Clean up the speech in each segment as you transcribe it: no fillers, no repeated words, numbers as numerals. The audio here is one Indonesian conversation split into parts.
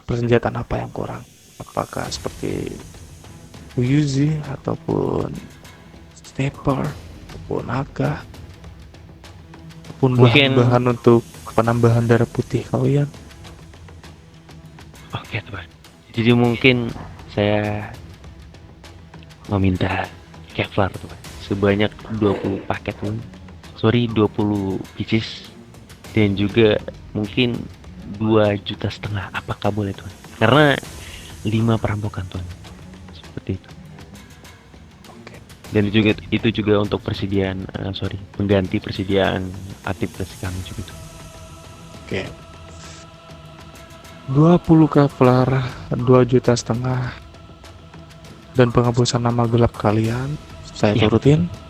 persenjataan apa yang kurang? Apakah seperti Uzi ataupun sniper ataupun AK ataupun Mungkin bahan-bahan untuk penambahan darah putih kalian? oke Tuhan. Jadi mungkin saya meminta Kevlar Tuhan. Sebanyak 20 paket Tuhan. Sorry 20 pieces dan juga mungkin 2,5 juta. Apakah boleh Tuhan? Karena 5 perampokan Tuhan. Seperti itu. Oke. Dan itu juga untuk persediaan pengganti persediaan aktivitas kami juga Tuhan. Oke. 20 Kevlar, 2,5 juta dan penghapusan nama gelap kalian saya Iya, turutin betul.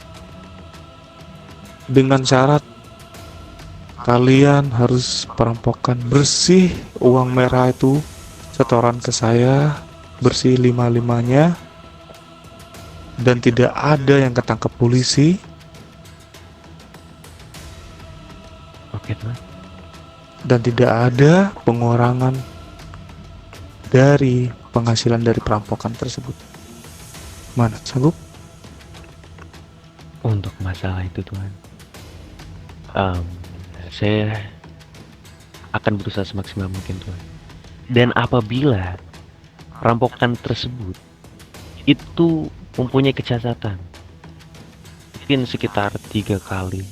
dengan syarat kalian harus perampokan bersih uang merah itu setoran ke saya bersih 5-5-nya dan tidak ada yang ketangkep polisi Oke Tuhan. dan tidak ada pengurangan dari penghasilan dari perampokan tersebut. Mana sanggup? Untuk masalah itu Tuhan, em, saya akan berusaha semaksimal mungkin Tuhan. Dan apabila perampokan tersebut itu mempunyai kecacatan, mungkin sekitar 3 kali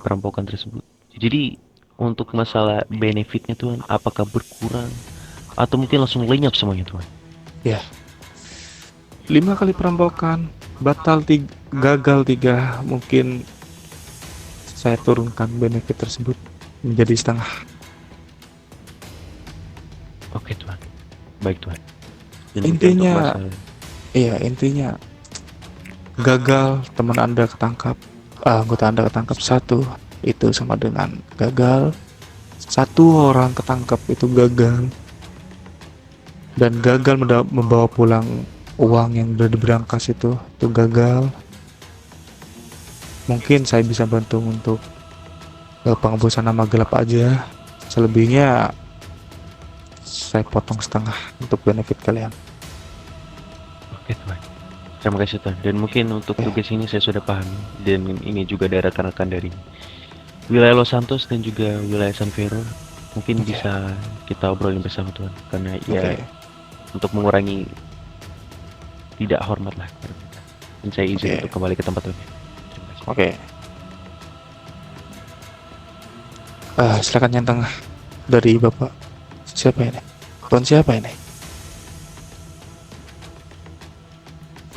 perampokan tersebut. Jadi untuk masalah benefitnya Tuhan, apakah berkurang atau mungkin langsung lenyap semuanya Tuhan? Ya, 5 kali perampokan gagal 3, mungkin saya turunkan benefit tersebut menjadi setengah. Oke Tuhan, baik Tuhan. Dan mungkin untuk Intinya, masalah intinya gagal teman Anda ketangkap, anggota Anda ketangkap satu, itu sama dengan gagal. Satu orang ketangkap itu gagal, dan gagal membawa pulang uang yang udah diberangkas itu gagal. Mungkin saya bisa bantu untuk penghapusan nama gelap aja. Selebihnya saya potong setengah untuk benefit kalian. oke Tuhan. Terima kasih Tuhan. Dan mungkin untuk Oke. tugas ini saya sudah pahami. Dan ini juga dari rekan-rekan dari wilayah Los Santos dan juga wilayah San Fierro. Mungkin Oke. bisa kita obrolin bersama Tuhan. Karena ya Oke. untuk mengurangi tidak hormat lah kepada kita. Dan saya izin Oke. untuk kembali ke tempat Tuhan. Terima kasih. Oke. Silakan yang tengah dari Bapak. Siapa ini? Tuan siapa ini?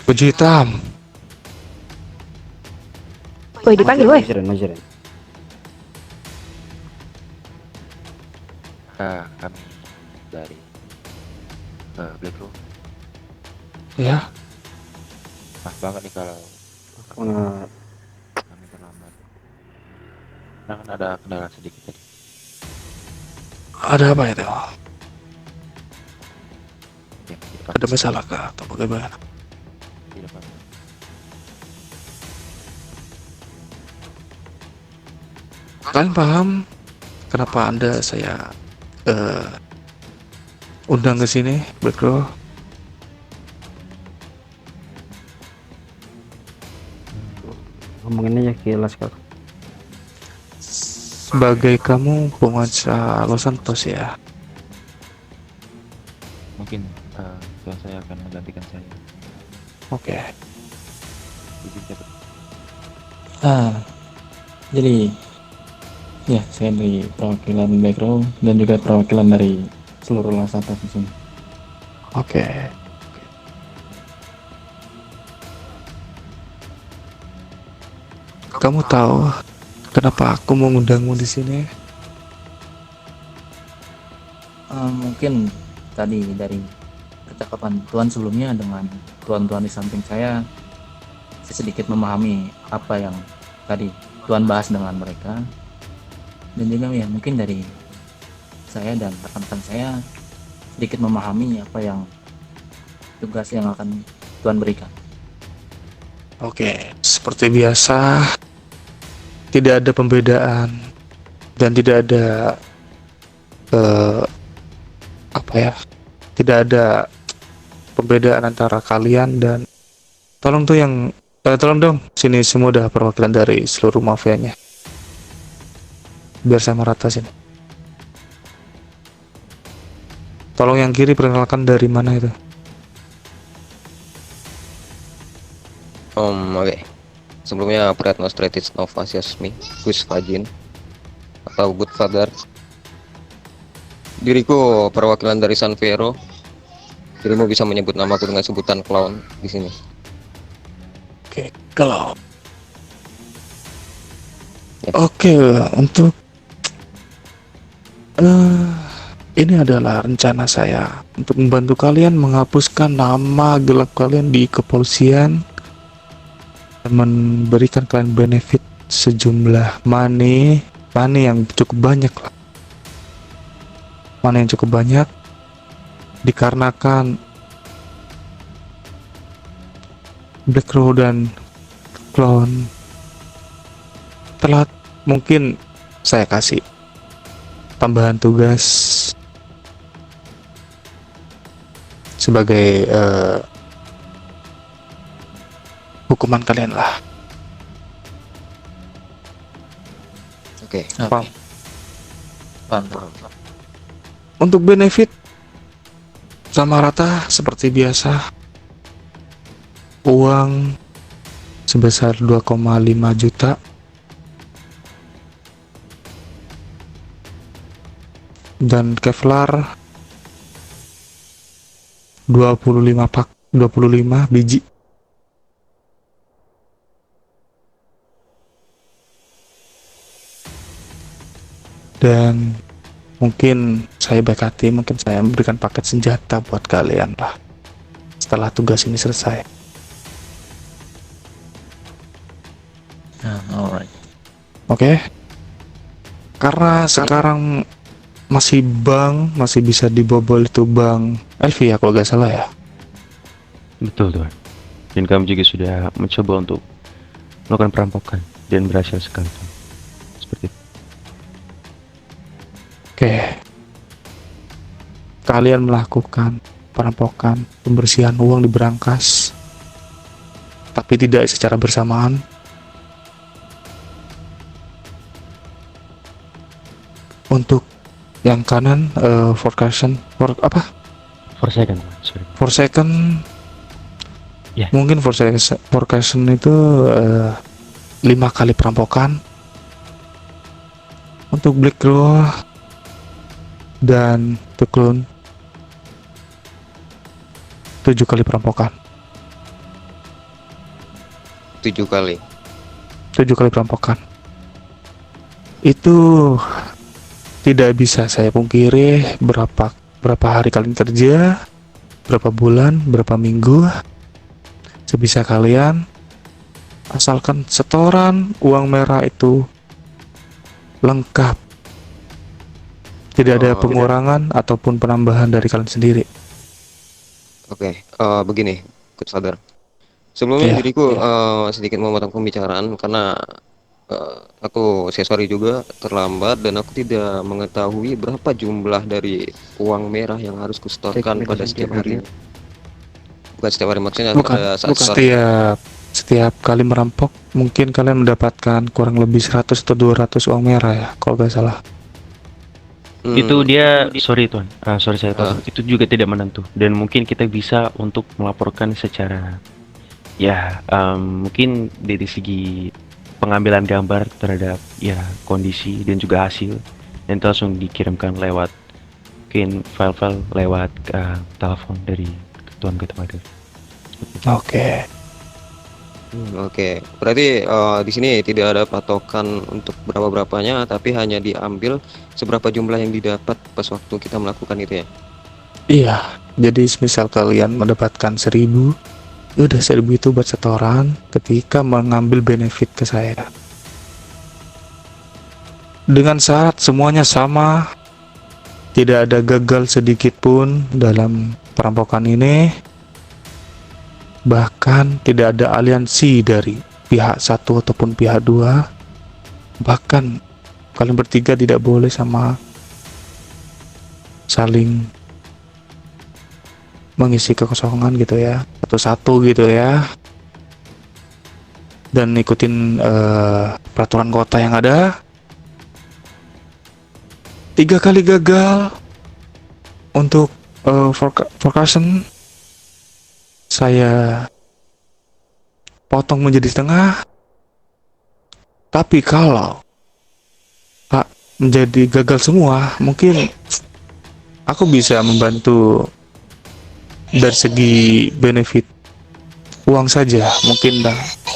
Baju hitam. Woi, dipanggil woi. Majiran. Kami dari Black Room. Ya. Maaf banget nih kalau Nah, kami terlambat. Karena kan ada kendala sedikit tadi. Ada apa itu? Ya, di depan. Ada masalah kah atau bagaimana? Di depan. Kalian paham kenapa Anda saya undang ke sini, Bro? ngomongin aja kilas kak. Sebagai kamu penguasa Los Santos ya. Mungkin tuan saya akan menggantikan saya. Oke. Izin dapat. Jadi ya saya dari perwakilan background dan juga perwakilan dari seluruh Lasata di sini. Oke. Kamu tahu kenapa aku mengundangmu di sini? Mungkin tadi dari percakapan Tuan sebelumnya dengan Tuan-tuan di samping saya sedikit memahami apa yang tadi Tuan bahas dengan mereka, dan juga ya mungkin dari saya dan rekan-rekan saya sedikit memahami apa yang tugas yang akan Tuan berikan. Oke, seperti biasa, tidak ada pembedaan dan tidak ada apa ya, tidak ada perbedaan antara kalian dan tolong tuh yang tolong dong sini semua udah perwakilan dari seluruh mafianya biar saya merata sini. Tolong yang kiri perkenalkan dari mana itu. Oke. Sebelumnya Priat Nostratis Novasiasmi, Gus Fajin, atau Good Father. Diriku perwakilan dari San Fierro. Dirimu bisa menyebut namaku dengan sebutan clown di sini. Oke, kalau Ya. oke untuk ini adalah rencana saya untuk membantu kalian menghapuskan nama gelap kalian di kepolisian dan memberikan kalian benefit sejumlah money yang cukup banyak lah. Money yang cukup banyak dikarenakan Black Crow dan Clown telat. Mungkin saya kasih tambahan tugas sebagai hukuman kalian lah. Oke. Paham? Paham. Untuk benefit sama rata seperti biasa, uang sebesar 2,5 juta dan Kevlar 25 biji. Dan mungkin saya baik hati, mungkin saya memberikan paket senjata buat kalian lah setelah tugas ini selesai. Alright. Oke. Karena sekarang masih bisa dibobol itu Bang Elvi ya kalau gak salah ya. Betul Tuan. Dan kami juga sudah mencoba untuk melakukan perampokan dan berhasil sekali Tuan. Seperti itu. Oke. Kalian melakukan perampokan, pembersihan uang di berangkas, tapi tidak secara bersamaan. Untuk yang kanan, for second, For second Tuan. Sorry. for second, Ya. mungkin for second itu 5 kali perampokan. Untuk Black Crow dan Clown 7 kali perampokan. 7 kali. 7 kali perampokan. Itu tidak bisa saya pungkiri berapa hari kalian kerja, berapa bulan, berapa minggu, sebisa kalian, asalkan setoran uang merah itu lengkap. Tidak ada pengurangan ataupun penambahan dari kalian sendiri. Oke, begini, Good Father. Sebelumnya Iya, diriku sedikit memotong pembicaraan karena aku sorry juga terlambat dan aku tidak mengetahui berapa jumlah dari uang merah yang harus kusetorkan pada setiap hari. Bukan setiap hari, maksudnya pada saat Setiap kali merampok mungkin kalian mendapatkan kurang lebih 100 atau 200 uang merah ya kalau gak salah. Itu dia, sorry Tuan, sorry saya Tuan, itu juga tidak menentu dan mungkin kita bisa untuk melaporkan secara ya mungkin dari segi pengambilan gambar terhadap ya kondisi dan juga hasil dan itu langsung dikirimkan lewat mungkin file-file lewat telepon dari Tuan Ketua Father. Oke. Oke, berarti di sini tidak ada patokan untuk berapa-berapanya, tapi hanya diambil seberapa jumlah yang didapat pas waktu kita melakukan itu ya. Iya, jadi misal kalian mendapatkan 1.000, ya udah 1.000 itu buat setoran ketika mengambil benefit ke saya. Dengan syarat semuanya sama, tidak ada gagal sedikit pun dalam perampokan ini. Bahkan tidak ada aliansi dari pihak satu ataupun pihak dua. Bahkan kalian bertiga tidak boleh saling mengisi kekosongan gitu ya, satu-satu gitu ya, dan ikutin peraturan kota yang ada. 3 kali gagal untuk forecastion, saya potong menjadi setengah. Tapi kalau Pak menjadi gagal semua, mungkin aku bisa membantu dari segi benefit uang saja, mungkin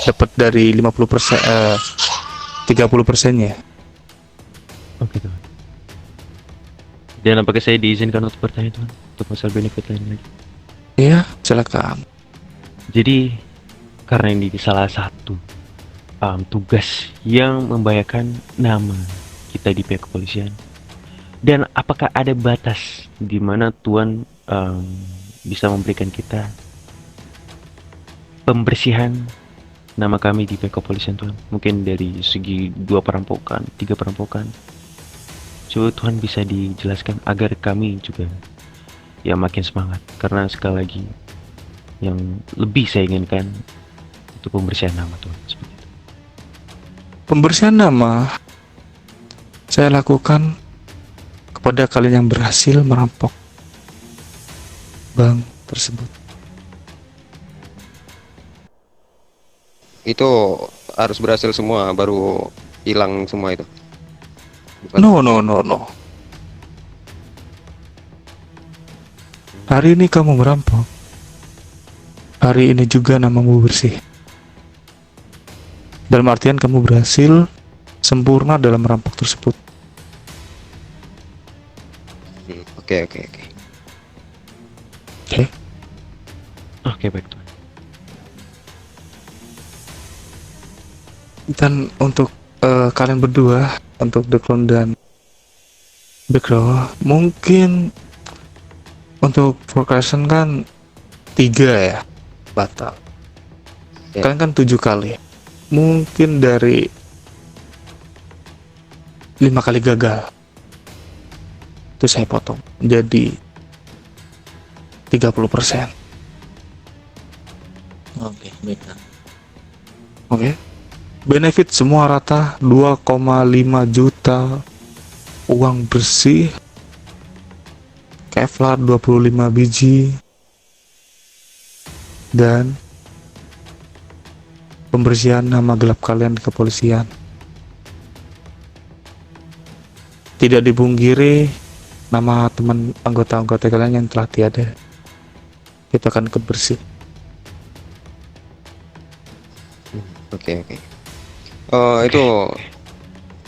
dapat dari 50%, 30%-nya. Oke Tuhan. Dan apakah saya diizinkan untuk bertanya Tuhan untuk masalah benefit lain lagi? Ya, silakan. Jadi karena ini salah satu tugas yang membahayakan nama kita di pihak kepolisian. Dan apakah ada batas di mana Tuhan bisa memberikan kita pembersihan nama kami di pihak kepolisian Tuhan? Mungkin dari segi 2 perampokan, 3 perampokan. Coba Tuhan bisa dijelaskan agar kami juga ya makin semangat. Karena sekali lagi yang lebih saya inginkan untuk pembersihan nama Tuhan. Seperti itu. Pembersihan nama saya lakukan kepada kalian yang berhasil merampok bank tersebut. Itu harus berhasil semua baru hilang semua itu. Bukan. No. Hari ini kamu merampok. Hari ini juga namamu bersih. Dalam artian kamu berhasil sempurna dalam merampok tersebut. Oke. Oke. Oke, baik Tuhan. Dan untuk kalian berdua, untuk The Clone dan Backrow, mungkin untuk forecastion kan 3 ya batal. Ya. Kalian kan 7 kali. Mungkin dari 5 kali gagal itu saya potong jadi 30%. Oke, baiklah. Oke. Benefit semua rata 2,5 juta uang bersih, Kevlar 25 biji, dan pembersihan nama gelap kalian di kepolisian. Tidak dipungkiri nama teman anggota-anggota kalian yang telah tiada. Kita akan ikut bersih. Oke. Itu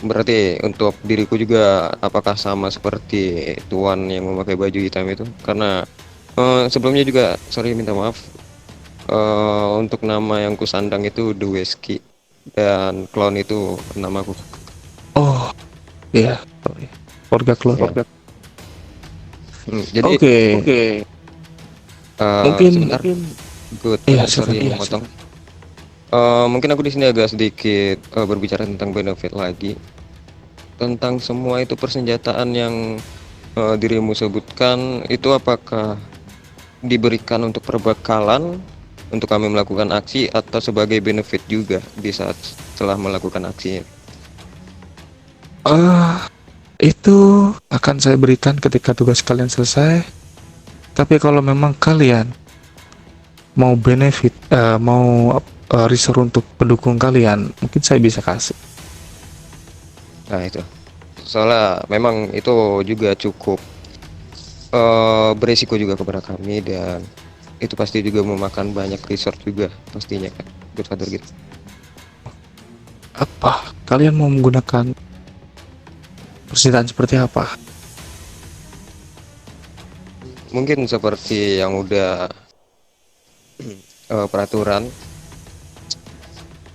berarti untuk diriku juga apakah sama seperti Tuan yang memakai baju hitam itu? Karena sebelumnya juga minta maaf. Untuk nama yang kusandang itu The Wesky dan Clone itu namaku. Oh, iya. Keluarga Clone. Ya. Jadi Oke. Mungkin sebentar. Good. Iya, Sorry silakan. memotong. Mungkin aku di sini agak sedikit berbicara tentang benefit lagi, tentang semua itu persenjataan yang dirimu sebutkan itu apakah diberikan untuk perbekalan untuk kami melakukan aksi atau sebagai benefit juga di saat setelah melakukan aksinya? Itu akan saya berikan ketika tugas kalian selesai. Tapi kalau memang kalian mau benefit, mau resource untuk pendukung kalian, mungkin saya bisa kasih. Nah itu, soalnya memang itu juga cukup beresiko juga kepada kami dan itu pasti juga memakan banyak resource juga pastinya kan, Godfather gitu. Apa? Kalian mau menggunakan persenjataan seperti apa? Mungkin seperti yang udah peraturan,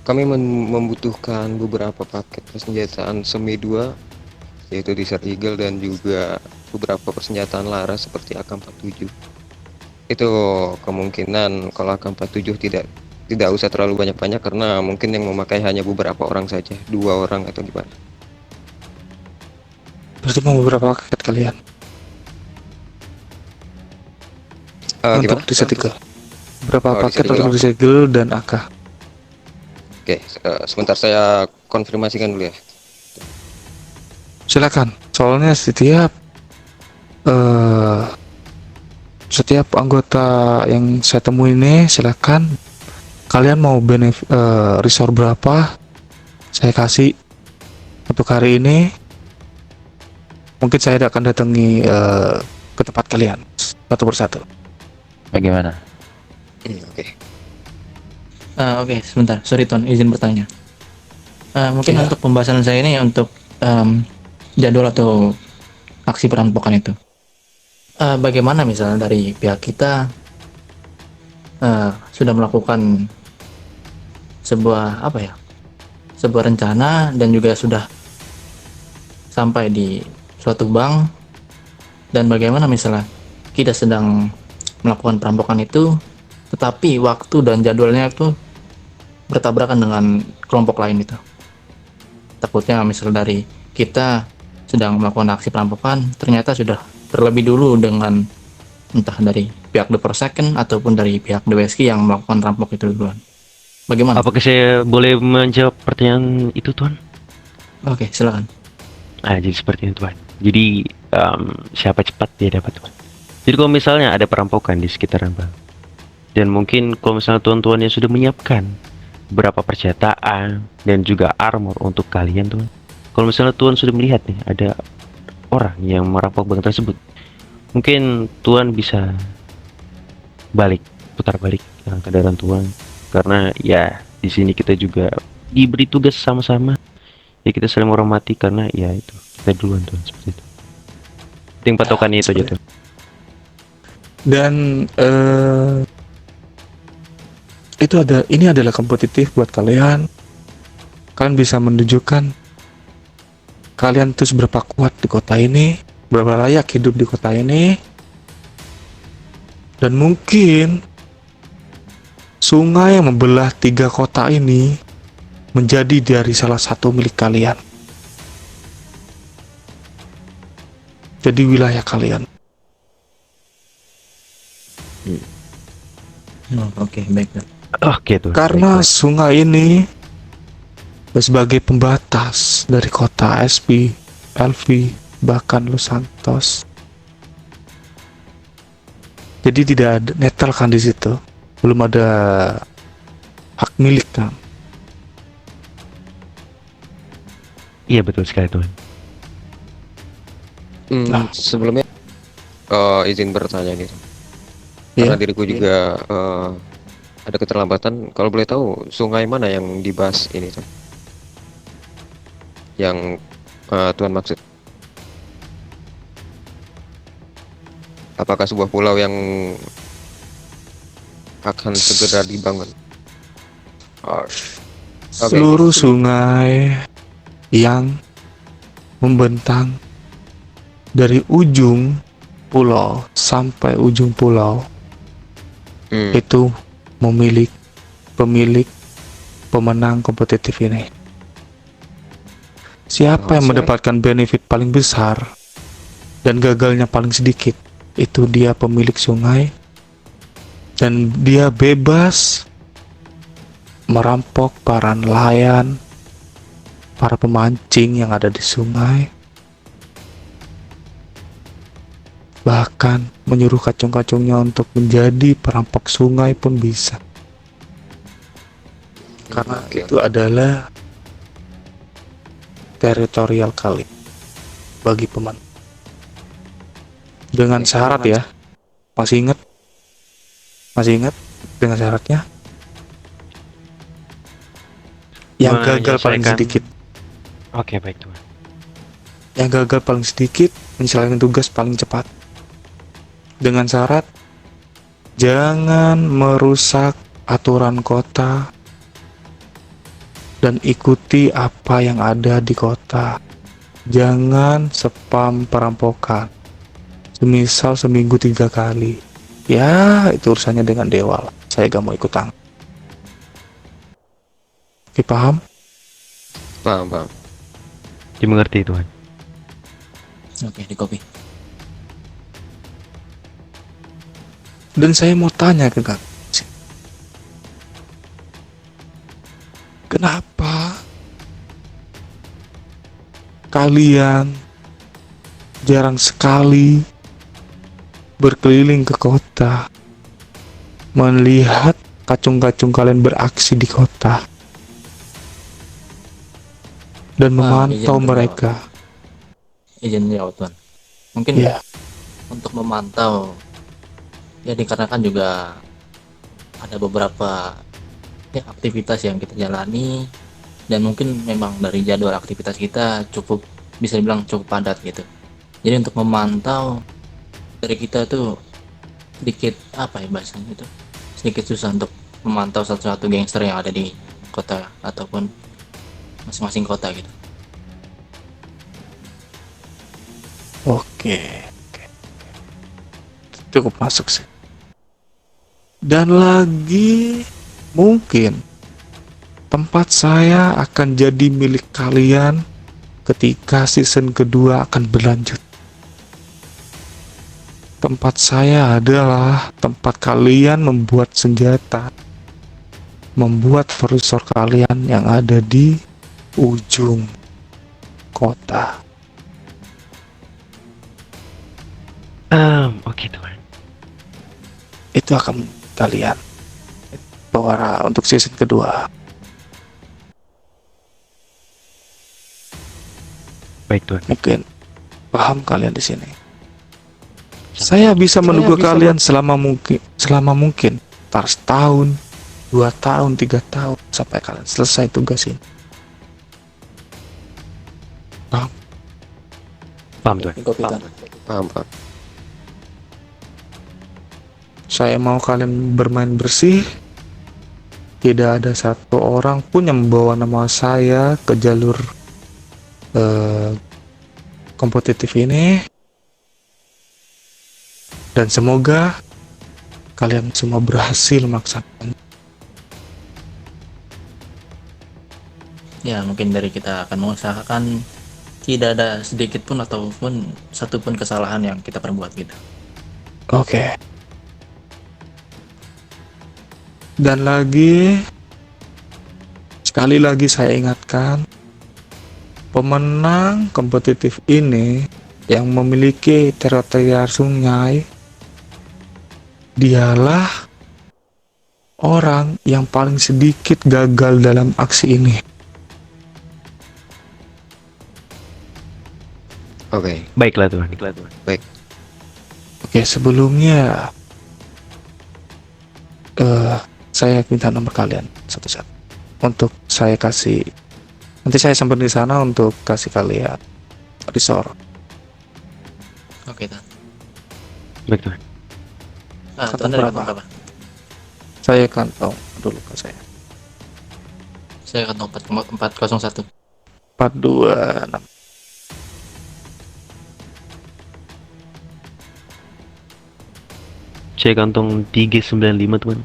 kami membutuhkan beberapa paket persenjataan semi 2 yaitu Desert Eagle dan juga beberapa persenjataan laras seperti AK-47. Itu kemungkinan kalau AK-47 tidak usah terlalu banyak-banyak karena mungkin yang memakai hanya beberapa orang saja, 2 orang atau gimana. Berarti mau beberapa paket kalian? untuk Gimana? disegel. Berapa Oh, paket disegel. untuk disegel dan AK? Oke, sebentar saya konfirmasikan dulu ya. Silakan. Soalnya eh setiap anggota yang saya temui ini, silakan kalian mau resort berapa, saya kasih untuk hari ini. Mungkin saya akan datangi ke tempat kalian satu persatu. Bagaimana? Oke. Oke, sebentar. Sorry Tuan, izin bertanya. Mungkin Iya. untuk pembahasan saya ini untuk jadwal atau aksi perampokan itu. Bagaimana misalnya dari pihak kita sudah melakukan sebuah apa ya, sebuah rencana dan juga sudah sampai di suatu bank, dan bagaimana misalnya kita sedang melakukan perampokan itu tetapi waktu dan jadwalnya itu bertabrakan dengan kelompok lain itu. Takutnya misal dari kita sedang melakukan aksi perampokan ternyata sudah terlebih dulu dengan entah dari pihak The Second ataupun dari pihak DWSK yang melakukan rampok itu duluan. Bagaimana? Apakah saya boleh menjawab pertanyaan itu, Tuan? Oke, silakan. Jadi seperti itu, Tuan. Jadi siapa cepat dia dapat, Tuan. Jadi kalau misalnya ada perampokan di sekitaran bank, dan mungkin kalau misalnya tuan-tuannya sudah menyiapkan berapa persenjataan dan juga armor untuk kalian, Tuan. Kalau misalnya Tuan sudah melihat nih ada orang yang merampok bank tersebut, mungkin Tuan bisa putar balik kendaraan Tuan, karena ya di sini kita juga diberi tugas sama-sama, ya kita saling menghormati karena ya itu kita duluan, Tuan, seperti itu. Penting patokannya itu aja, Tuan. Dan ini adalah kompetitif buat kalian. Kalian bisa menunjukkan kalian tuh seberapa kuat di kota ini, berapa layak hidup di kota ini, dan mungkin sungai yang membelah 3 kota ini menjadi dari salah satu milik kalian. Jadi wilayah kalian. Oke, baik. Oke, Tuan. Karena Baik, sungai ini sebagai pembatas dari kota SP, LV, bahkan Los Santos. Jadi tidak ada netral kan di situ. Belum ada hak milik kan. iya betul sekali, Tuan. Sebelumnya izin bertanya gitu. Iya. Karena diriku juga ada keterlambatan. Kalau boleh tahu sungai mana yang dibahas ini tuh? Yang Tuhan maksud? Apakah sebuah pulau yang akan segera dibangun? Seluruh sungai yang membentang dari ujung pulau sampai ujung pulau itu pemilik pemenang kompetitif ini. Siapa yang mendapatkan benefit paling besar dan gagalnya paling sedikit, itu dia pemilik sungai, dan dia bebas merampok para nelayan, para pemancing yang ada di sungai, bahkan menyuruh kacung-kacungnya untuk menjadi perampok sungai pun bisa. Karena itu adalah teritorial kali bagi pemandu. Dengan syarat ya, masih ingat dengan syaratnya yang gagal paling Menyelesaikan- sedikit. Oke, baik, Tuan. Yang gagal paling sedikit menyelesaikan tugas paling cepat. Dengan syarat jangan merusak aturan kota dan ikuti apa yang ada di kota. Jangan spam perampokan. Semisal seminggu 3 kali. Ya, itu urusannya dengan dewa lah. Saya gak mau ikut tangan. Oke, paham? Paham. Dimengerti, Tuan. Oke, di copy. Dan saya mau tanya ke kalian, kenapa kalian jarang sekali berkeliling ke kota, melihat kacung-kacung kalian beraksi di kota, dan memantau izin mereka? Izin jawab Tuan. Mungkin Ya, untuk memantau ya dikarenakan juga ada beberapa ya, aktivitas yang kita jalani, dan mungkin memang dari jadwal aktivitas kita cukup, bisa dibilang cukup padat gitu. Jadi untuk memantau dari kita tuh sedikit apa ya bahasanya itu, sedikit susah untuk memantau satu-satu gangster yang ada di kota ataupun masing-masing kota gitu. oke. Cukup masuk sih. Dan lagi mungkin tempat saya akan jadi milik kalian ketika season kedua akan berlanjut. Tempat saya adalah tempat kalian membuat senjata, membuat perisor kalian yang ada di ujung kota. Oke Tuan. Itu akan kalian bawa untuk season kedua. Baik Tuan. Mungkin paham kalian di sini. Saya bisa menunggu kalian selama mungkin, tar setahun, 2 tahun, 3 tahun sampai kalian selesai tugas ini. Paham Tuan. Kopi Tuan. Paham, Pak. Saya mau kalian bermain bersih. Tidak ada satu orang pun yang membawa nama saya ke jalur kompetitif ini. Dan semoga kalian semua berhasil melaksanakan. Ya mungkin dari kita akan mengusahakan tidak ada sedikit pun ataupun satu pun kesalahan yang kita perbuat gitu. Oke. Dan lagi, sekali lagi saya ingatkan, pemenang kompetitif ini yang memiliki teritorial sungai dialah orang yang paling sedikit gagal dalam aksi ini. Oke. Baiklah Tuan. Oke, sebelumnya saya minta nomor kalian satu-satu untuk saya kasih. Nanti saya sampai di sana untuk kasih kalian resort. Oke Tuan. Baik Tuan. Kata Tuan dari berapa? kantong apa? Saya kantong dulu ke saya. Saya kantong 401. 426. Saya kantong 395 Tuan.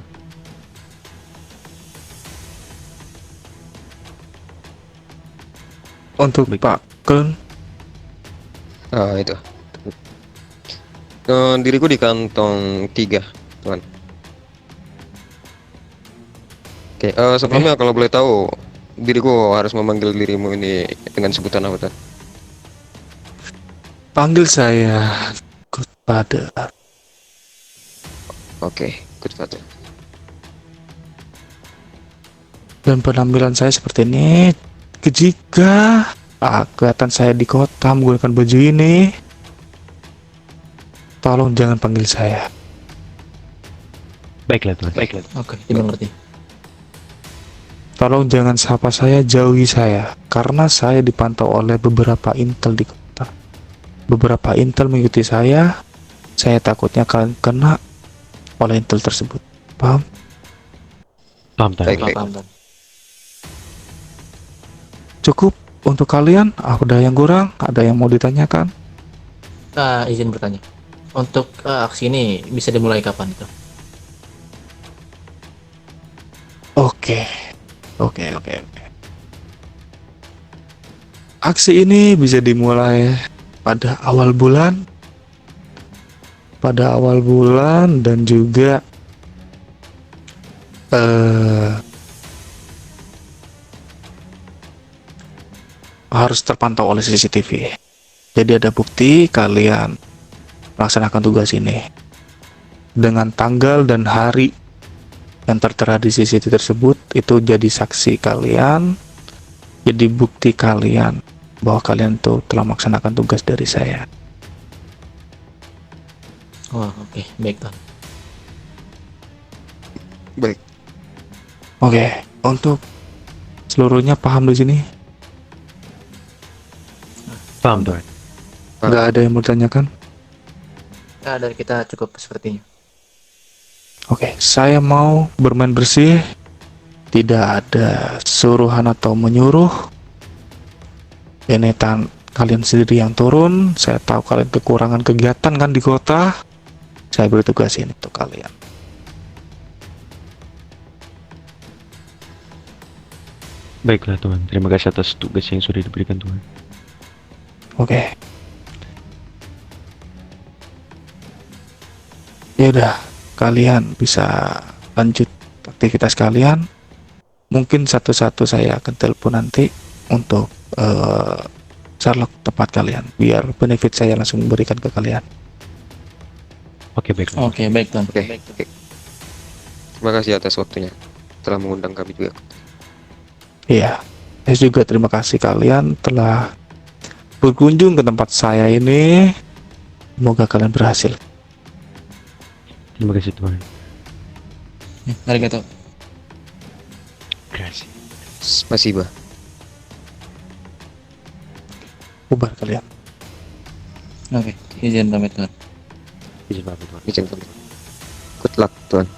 Untuk Baik. Pak Ken, Itu. Diriku di kantong 3, Tuan. Oke, sebelumnya kalau boleh tahu, diriku harus memanggil dirimu ini dengan sebutan apa, Tuan? panggil saya Godfather. Oke, good father. Dan penampilan saya seperti ini. Jika kelihatan saya di kota menggunakan baju ini, tolong jangan panggil saya. Baiklah Tuan. Oke, dimengerti. Tolong jangan sapa saya, jauhi saya, karena saya dipantau oleh beberapa intel di kota. Beberapa intel mengikuti saya takutnya kalian kena oleh intel tersebut. Paham? Paham Tuan. Baik. Paham Tuan. Cukup untuk kalian? Ada yang kurang? Ada yang mau ditanyakan? Izin bertanya. Untuk aksi ini bisa dimulai kapan itu? Oke. Aksi ini bisa dimulai pada awal bulan pada awal bulan dan juga harus terpantau oleh CCTV. Jadi ada bukti kalian melaksanakan tugas ini dengan tanggal dan hari yang tertera di CCTV tersebut. Itu jadi saksi kalian, jadi bukti kalian bahwa kalian tuh telah melaksanakan tugas dari saya. Oh, oke, baik Tuan. Baik. Oke, untuk seluruhnya paham di sini? Paham Tuan. Nggak ada yang mau ditanyakan? Ya, dari kita cukup sepertinya. Oke, saya mau bermain bersih. Tidak ada suruhan atau menyuruh. Ini kalian sendiri yang turun. Saya tahu kalian kekurangan kegiatan kan di kota. Saya beri tugas ini untuk kalian. Baiklah Tuan, terima kasih atas tugas yang sudah diberikan Tuan. Oke. Ya udah, kalian bisa lanjut aktivitas kalian. Mungkin satu-satu saya akan telepon nanti untuk Sherlock tempat kalian, biar benefit saya langsung memberikan ke kalian. Oke, baiklah. Oke, baik Tuan. Oke. Oke. Terima kasih atas waktunya telah mengundang kami juga. Iya, saya juga terima kasih kalian telah berkunjung ke tempat saya ini. Semoga kalian berhasil. Terima kasih Tuan. Arigato. Terima kasih. Spasiba. Bubar kalian. Oke, izin pamit Tuan. Izin pamit Tuan. Izin kami. Good luck, Tuan.